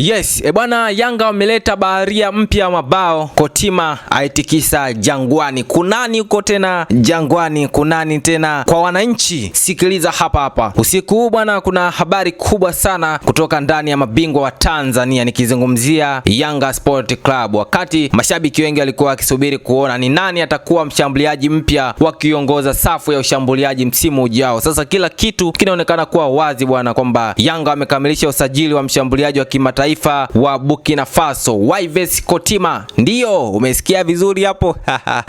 Yes, bwana, Yanga wameleta baharia mpya mabao. Kotima aitikisa Jangwani. Kunani uko tena Jangwani? Kunani tena kwa wananchi? Sikiliza hapa. Usiku huu bwana, kuna habari kubwa sana kutoka ndani ya mabingwa wa Tanzania, nikizungumzia Yanga Sport Club. Wakati mashabiki wengi walikuwa wakisubiri kuona ni nani atakuwa mshambuliaji mpya wakiongoza safu ya ushambuliaji msimu ujao. Sasa kila kitu kinaonekana kuwa wazi bwana, kwamba Yanga wamekamilisha usajili wa mshambuliaji wa kimataifa wa Burkina Faso, Yves Kotima. Ndiyo, umesikia vizuri hapo.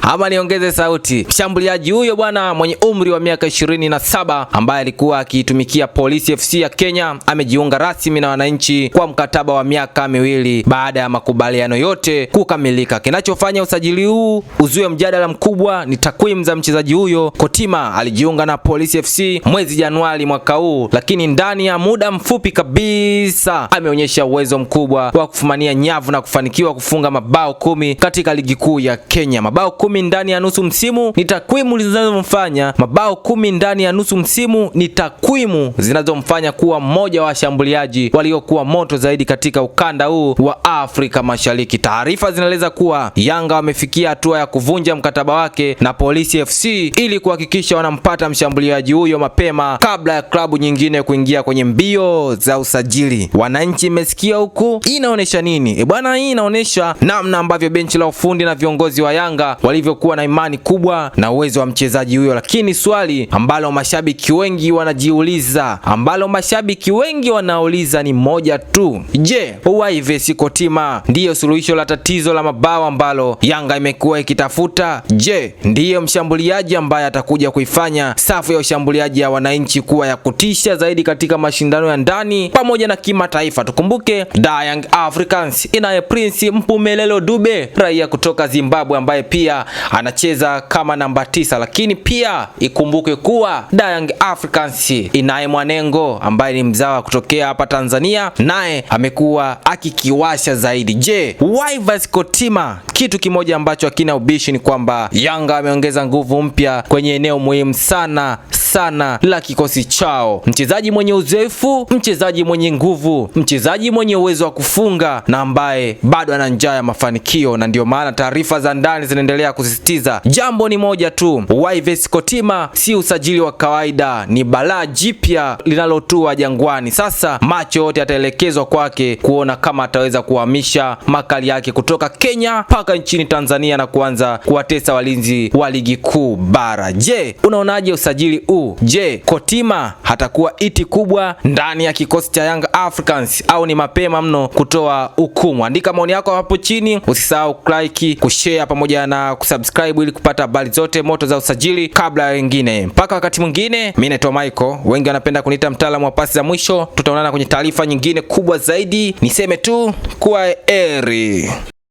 Ama niongeze sauti. Mshambuliaji huyo bwana mwenye umri wa miaka 27 ambaye alikuwa akiitumikia Police FC ya Kenya amejiunga rasmi na wananchi kwa mkataba wa miaka 2 baada ya makubaliano yote kukamilika. Kinachofanya usajili huu uzue mjadala mkubwa ni takwimu za mchezaji huyo. Kotima alijiunga na Police FC mwezi Januari mwaka huu, lakini ndani ya muda mfupi kabisa ameonyesha uwezo mkubwa wa kufumania nyavu na kufanikiwa kufunga mabao 10 katika ligi kuu ya Kenya. Mabao 10 ndani ya nusu msimu ni takwimu zinazomfanya kuwa mmoja wa washambuliaji waliokuwa moto zaidi katika ukanda huu wa Afrika Mashariki. Taarifa zinaeleza kuwa Yanga wamefikia hatua ya kuvunja mkataba wake na Police FC ili kuhakikisha wanampata mshambuliaji huyo mapema kabla ya klabu nyingine kuingia kwenye mbio za usajili. Wananchi mmesikia huku? Inaonesha nini? Bwana, hii inaonesha namna ambavyo benchi la ufundi na viongozi wa Yanga walivyokuwa na imani kubwa na uwezo wa mchezaji huyo. Lakini swali ambalo mashabiki wengi wanauliza ni moja tu. Je, Yves Kotima ndiyo suluhisho la tatizo la mabao ambalo Yanga imekuwa ikitafuta? Je, ndiyo mshambuliaji ambaye atakuja kuifanya safu ya ushambuliaji ya wananchi kuwa ya kutisha zaidi katika mashindano ya ndani pamoja na kimataifa? Tukumbuke Young Africans inaye Prince Mpumelelo Dube, raia kutoka Zimbabwe ambaye pia anacheza kama namba 9. Lakini pia ikumbuke kuwa Young Africans inaye Mwanengo ambaye ni mzawa kutokea hapa Tanzania, naye amekuwa akikiwasha zaidi. Je, Yves Kotima, kitu kimoja ambacho hakina ubishi ni kwamba Yanga ameongeza nguvu mpya kwenye eneo muhimu sana la kikosi chao. Mchezaji mwenye uzoefu, mchezaji mwenye nguvu, mchezaji mwenye uwezo wa kufunga na ambaye bado ana njaa ya mafanikio, na ndio maana taarifa za ndani zinaendelea kusisitiza jambo ni moja tu. Yves Kotima si usajili wa kawaida, ni balaa jipya linalotua Jangwani. Sasa macho yote yataelekezwa kwake kuona kama ataweza kuhamisha makali yake kutoka Kenya mpaka nchini Tanzania na kuanza kuwatesa walinzi wa ligi kuu bara. Je, unaonaje usajili huu? Je, Kotima hatakuwa iti kubwa ndani ya kikosi cha Young Africans au ni mapema mno kutoa hukumu? Andika maoni yako hapo chini. Usisahau like, kushare pamoja na kusubscribe ili kupata habari zote moto za usajili kabla ya wengine. Mpaka wakati mwingine, mimi naitwa Michael. Wengi wanapenda kuniita mtaalamu wa pasi za mwisho. Tutaonana kwenye taarifa nyingine kubwa zaidi. Niseme tu kuwa heri.